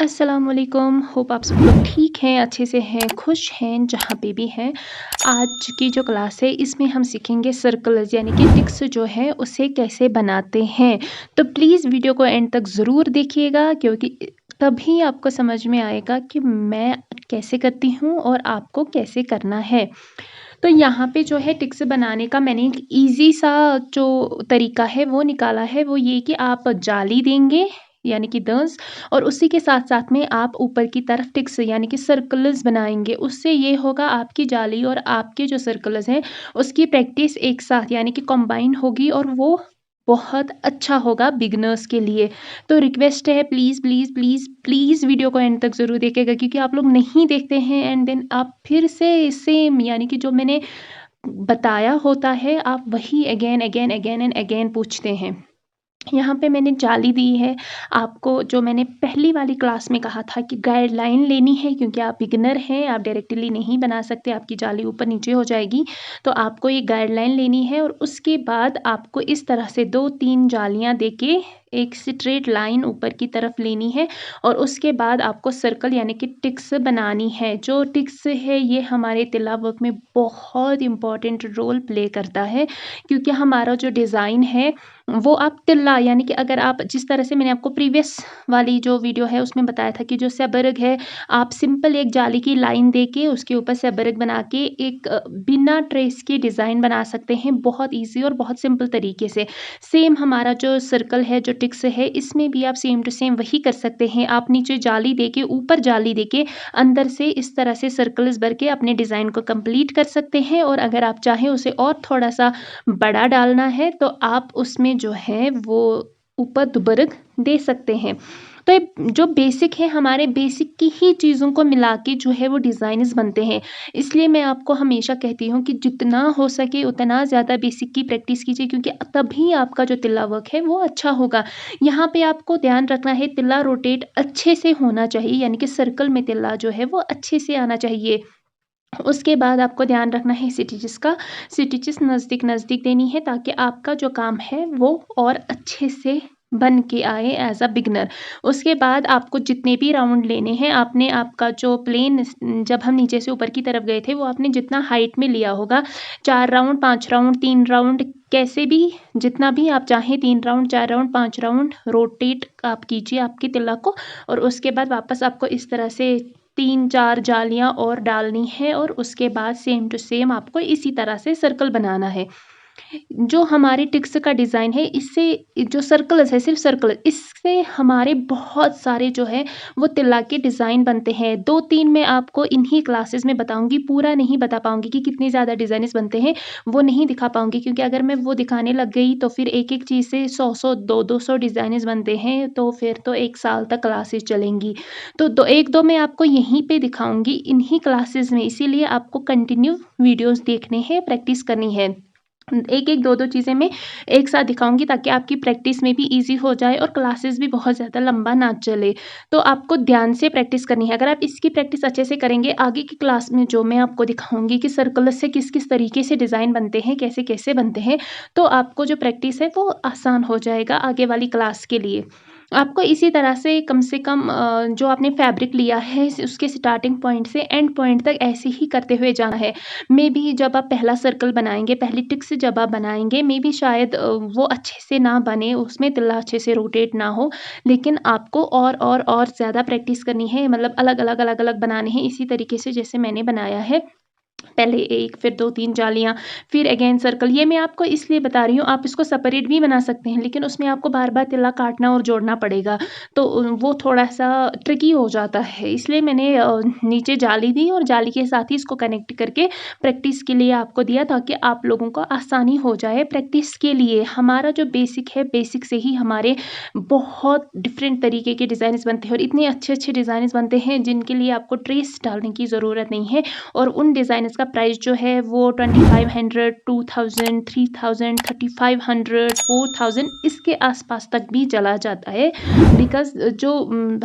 अस्सलाम वालेकुम। होप आप सब लोग ठीक हैं, अच्छे से हैं, खुश हैं, जहाँ पे भी हैं। आज की जो क्लास है इसमें हम सीखेंगे सर्कल्स यानी कि टिक्स जो है उसे कैसे बनाते हैं। तो प्लीज़ वीडियो को एंड तक ज़रूर देखिएगा क्योंकि तभी आपको समझ में आएगा कि मैं कैसे करती हूँ और आपको कैसे करना है। तो यहाँ पे जो है टिक्स बनाने का मैंने एक ईज़ी सा जो तरीका है वो निकाला है, वो ये कि आप जाली देंगे यानी कि दंस और उसी के साथ-साथ में आप ऊपर की तरफ टिक्स यानी कि सर्कल्स बनाएँगे। उससे ये होगा आपकी जाली और आपके जो सर्कल्स हैं उसकी प्रैक्टिस एक साथ यानी कि कंबाइन होगी और वो बहुत अच्छा होगा बिगिनर्स के लिए। तो रिक्वेस्ट है please, please, please, please video को एंड तक ज़रूर देखिएगा क्योंकि आप लोग नहीं देखते हैं एंड देन आप फिर से सेम यानी कि जो मैंने बताया होता है आप वही again, again, again and again पूछते हैं। यहाँ पे मैंने जाली दी है। आपको जो मैंने पहली वाली क्लास में कहा था कि गाइडलाइन लेनी है क्योंकि आप बिगिनर हैं, आप डायरेक्टली नहीं बना सकते, आपकी जाली ऊपर-नीचे हो जाएगी। तो आपको एक गाइडलाइन लेनी है और उसके बाद आपको इस तरह से 2-3 जालियाँ देके एक स्ट्रेट लाइन ऊपर की तरफ लेनी है और उसके बाद आपको सर्कल यानी कि टिक्स बनानी है। जो टिक्स है ये हमारे तिला वर्क में बहुत इम्पोर्टेंट रोल प्ले करता है क्योंकि हमारा जो डिज़ाइन है वो आप तिल्ला यानी कि अगर आप जिस तरह से मैंने आपको प्रीवियस वाली जो वीडियो है उसमें बताया था कि जो सेबरग है आप सिंपल एक जाली की लाइन देके उसके ऊपर सेबरग बना के एक बिना ट्रेस के डिज़ाइन बना सकते हैं बहुत ईजी और बहुत सिंपल तरीके से। सेम हमारा जो सर्कल है जो टिक्स है इसमें भी आप सेम टू सेम वही कर सकते हैं। आप नीचे जाली देके ऊपर जाली देके अंदर से इस तरह से सर्कल्स भर के अपने डिज़ाइन को कंप्लीट कर सकते हैं और अगर आप चाहें उसे और थोड़ा सा बड़ा डालना है तो आप उसमें जो है वो ऊपर दुबरक दे सकते हैं। तो ये जो बेसिक है हमारे बेसिक की ही चीज़ों को मिला के जो है वो डिज़ाइन्स बनते हैं। इसलिए मैं आपको हमेशा कहती हूँ कि जितना हो सके उतना ज़्यादा बेसिक की प्रैक्टिस कीजिए क्योंकि तभी आपका जो तिल्ला वर्क है वो अच्छा होगा। यहाँ पे आपको ध्यान रखना है तिल्ला रोटेट अच्छे से होना चाहिए यानी कि सर्कल में तिल्ला जो है वो अच्छे से आना चाहिए। उसके बाद आपको ध्यान रखना है स्टिचेस का। स्टिचेस नज़दीक-नज़दीक देनी है ताकि आपका जो काम है वो और अच्छे से बन के आए एज़ अ बिगिनर। उसके बाद आपको जितने भी राउंड लेने हैं आपने आपका जो प्लेन जब हम नीचे से ऊपर की तरफ गए थे वो आपने जितना हाइट में लिया होगा 4 राउंड, 5 राउंड, 3 राउंड कैसे भी जितना भी आप चाहें 3 राउंड, 4 राउंड, 5 राउंड रोटेट आप कीजिए आपकी तिल्ला को और उसके बाद वापस आपको इस तरह से 3-4 जालियाँ और डालनी है और उसके बाद सेम टू सेम आपको इसी तरह से सर्कल बनाना है। जो हमारी टिक्स का डिज़ाइन है इससे जो सर्कल्स है सिर्फ़ सर्कल इससे हमारे बहुत सारे जो है वो तिल्ला के डिज़ाइन बनते हैं। 2-3 मैं आपको इन्हीं क्लासेस में बताऊँगी, पूरा नहीं बता पाऊँगी कि कितने ज़्यादा डिज़ाइन्स बनते हैं, वो नहीं दिखा पाऊँगी क्योंकि अगर मैं वो दिखाने लग गई तो फिर एक-एक चीज़ से 100-100 2-200 डिज़ाइन्स बनते हैं, तो फिर तो 1 साल तक क्लासेस चलेंगी। तो 1-2 मैं आपको यहीं पे दिखाऊँगी इन्हीं क्लासेस में, इसीलिए आपको कंटिन्यू वीडियोज़ देखने हैं, प्रैक्टिस करनी है। 1-1 2-2 चीज़ें मैं एक साथ दिखाऊँगी ताकि आपकी प्रैक्टिस में भी ईज़ी हो जाए और क्लासेस भी बहुत ज़्यादा लंबा ना चले। तो आपको ध्यान से प्रैक्टिस करनी है। अगर आप इसकी प्रैक्टिस अच्छे से करेंगे, आगे की क्लास में जो मैं आपको दिखाऊँगी कि सर्कल से किस-किस तरीके से डिज़ाइन बनते हैं, कैसे-कैसे बनते हैं, तो आपको जो प्रैक्टिस है वो आसान हो जाएगा आगे वाली क्लास के लिए। आपको इसी तरह से कम जो आपने फैब्रिक लिया है उसके स्टार्टिंग पॉइंट से एंड पॉइंट तक ऐसे ही करते हुए जाना है। मेबी जब आप पहला सर्कल बनाएँगे, पहली टिक्स जब आप बनाएँगे, मेबी शायद वो अच्छे से ना बने, उसमें तिल्ला अच्छे से रोटेट ना हो, लेकिन आपको और ज़्यादा प्रैक्टिस करनी है, मतलब अलग-अलग, अलग-अलग बनाने हैं, इसी तरीके से जैसे मैंने बनाया है। पहले 1 फिर 2-3 जालियाँ, फिर अगेन सर्कल। ये मैं आपको इसलिए बता रही हूँ, आप इसको सेपरेट भी बना सकते हैं, लेकिन उसमें आपको बार-बार तिल्ला काटना और जोड़ना पड़ेगा, तो वो थोड़ा-सा ट्रिकी हो जाता है। इसलिए मैंने नीचे जाली दी और जाली के साथ ही इसको कनेक्ट करके प्रैक्टिस के लिए आपको दिया ताकि आप लोगों को आसानी हो जाए प्रैक्टिस के लिए। हमारा जो बेसिक है, बेसिक से ही हमारे बहुत डिफरेंट तरीके के डिज़ाइन्स बनते हैं और इतने अच्छे-अच्छे डिज़ाइन्स बनते हैं, जिनके लिए आपको ट्रेस डालने की ज़रूरत नहीं है और उन डिज़ाइन्स डिज़ाइनर्स का प्राइस जो है वो 2500, 2000, 3000, 3500, 4000 इसके आसपास तक भी चला जाता है। बिकॉज़ जो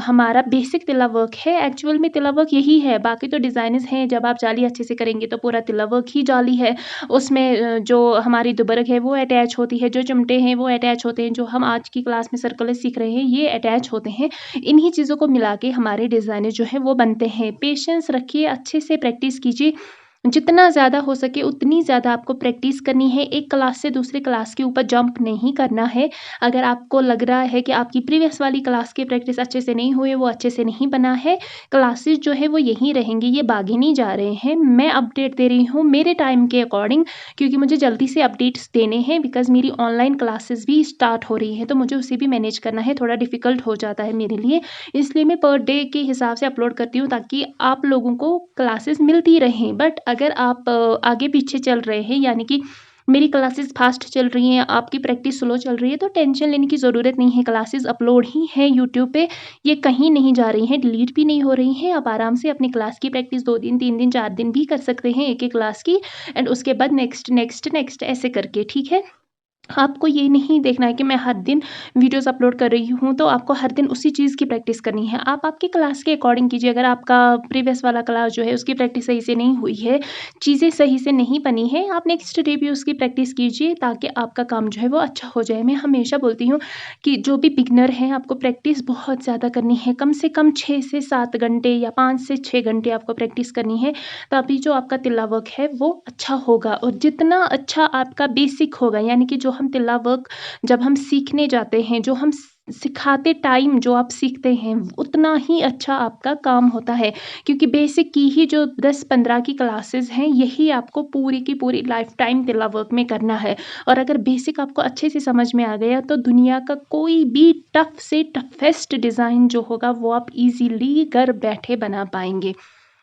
हमारा बेसिक तिल्ला वर्क है, एक्चुअल में तिल्ला वर्क यही है, बाकी तो डिज़ाइनर्स हैं, जब आप जाली अच्छे से करेंगे तो पूरा तिल्ला वर्क ही जाली है। उसमें जो हमारी दुबरक है वो अटैच होती है, जो चिमटे हैं वो अटैच होते हैं, जो हम आज की क्लास में सर्कुलर सीख रहे हैं ये अटैच होते हैं। इन्हीं चीज़ों को मिला के हमारे डिज़ाइनर जो है वो बनते हैं। पेशेंस रखिए, अच्छे से प्रैक्टिस कीजिए। जितना ज़्यादा हो सके उतनी ज़्यादा आपको प्रैक्टिस करनी है। एक क्लास से दूसरे क्लास के ऊपर जंप नहीं करना है। अगर आपको लग रहा है कि आपकी प्रीवियस वाली क्लास की प्रैक्टिस अच्छे से नहीं हुई है, वो अच्छे से नहीं बना है, क्लासेस जो है वो यहीं रहेंगी, ये भागे नहीं जा रहे हैं। मैं अपडेट दे रही हूँ मेरे टाइम के अकॉर्डिंग, क्योंकि मुझे जल्दी से अपडेट्स देने हैं, बिकॉज़ मेरी ऑनलाइन क्लासेस भी स्टार्ट हो रही हैं, तो मुझे उसे भी मैनेज करना है, थोड़ा डिफ़िकल्ट हो जाता है मेरे लिए। इसलिए मैं पर डे के हिसाब से अपलोड करती हूँ ताकि आप लोगों को क्लासेस मिलती रहें। बट अगर आप आगे पीछे चल रहे हैं, यानी कि मेरी क्लासेस फास्ट चल रही हैं, आपकी प्रैक्टिस स्लो चल रही है, तो टेंशन लेने की ज़रूरत नहीं है। क्लासेस अपलोड ही हैं यूट्यूब पे, ये कहीं नहीं जा रही हैं, डिलीट भी नहीं हो रही हैं। आप आराम से अपनी क्लास की प्रैक्टिस 2 दिन, 3 दिन, 4 दिन भी कर सकते हैं एक-एक क्लास की, एंड उसके बाद नेक्स्ट, नेक्स्ट, नेक्स्ट ऐसे करके, ठीक है? आपको ये नहीं देखना है कि मैं हर दिन वीडियोज़ अपलोड कर रही हूँ, तो आपको हर दिन उसी चीज़ की प्रैक्टिस करनी है। आप आपकी क्लास के अकॉर्डिंग कीजिए। अगर आपका प्रीवियस वाला क्लास जो है उसकी प्रैक्टिस सही से नहीं हुई है, चीज़ें सही से नहीं बनी हैं, आप नेक्स्ट डे भी उसकी प्रैक्टिस कीजिए ताकि आपका काम जो है वो अच्छा हो जाए। मैं हमेशा बोलती हूँ कि जो भी बिगिनर हैं, आपको प्रैक्टिस बहुत ज़्यादा करनी है। कम से कम 6 से 7 घंटे या 5 से 6 घंटे आपको प्रैक्टिस करनी है, तभी जो आपका तिल्ला वर्क है वो अच्छा होगा। और जितना अच्छा आपका बेसिक होगा, यानी कि जो हम तिल्ला वर्क जब हम सीखने जाते हैं, जो हम सिखाते टाइम जो आप सीखते हैं, उतना ही अच्छा आपका काम होता है। क्योंकि बेसिक की ही जो 10-15 की क्लासेस हैं, यही आपको पूरी की पूरी लाइफ टाइम तिल्ला वर्क में करना है। और अगर बेसिक आपको अच्छे से समझ में आ गया, तो दुनिया का कोई भी टफ से टफेस्ट डिज़ाइन जो होगा वो आप इजीली घर बैठे बना पाएंगे।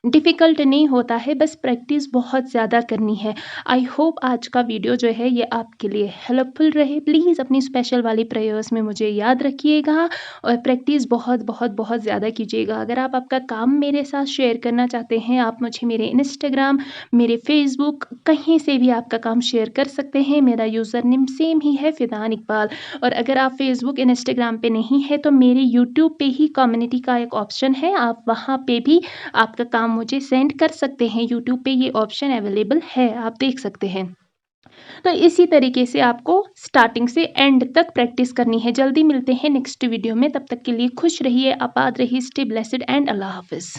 डिफ़िकल्ट नहीं होता है, बस प्रैक्टिस बहुत ज़्यादा करनी है। आई होप आज का वीडियो जो है ये आपके लिए हेल्पफुल रहे। प्लीज़ अपनी स्पेशल वाली प्रेयर्स में मुझे याद रखिएगा, और प्रैक्टिस बहुत बहुत बहुत ज़्यादा कीजिएगा। अगर आप आपका काम मेरे साथ शेयर करना चाहते हैं, आप मुझे मेरे इंस्टाग्राम, मेरे फेसबुक, कहीं से भी आपका काम शेयर कर सकते हैं। मेरा यूज़र नेम सेम ही है, फ़िदान इकबाल। और अगर आप फेसबुक, इंस्टाग्राम पे नहीं है, तो मेरे यूट्यूब पे ही कम्युनिटी का एक ऑप्शन है, आप वहाँ पे भी आपका काम मुझे सेंड कर सकते हैं। यूट्यूब पे ये ऑप्शन अवेलेबल है, आप देख सकते हैं। तो इसी तरीके से आपको स्टार्टिंग से एंड तक प्रैक्टिस करनी है। जल्दी मिलते हैं नेक्स्ट वीडियो में, तब तक के लिए खुश रहिए, आबाद रहिए, स्टे ब्लेस्ड एंड अल्लाह हाफ़िज़।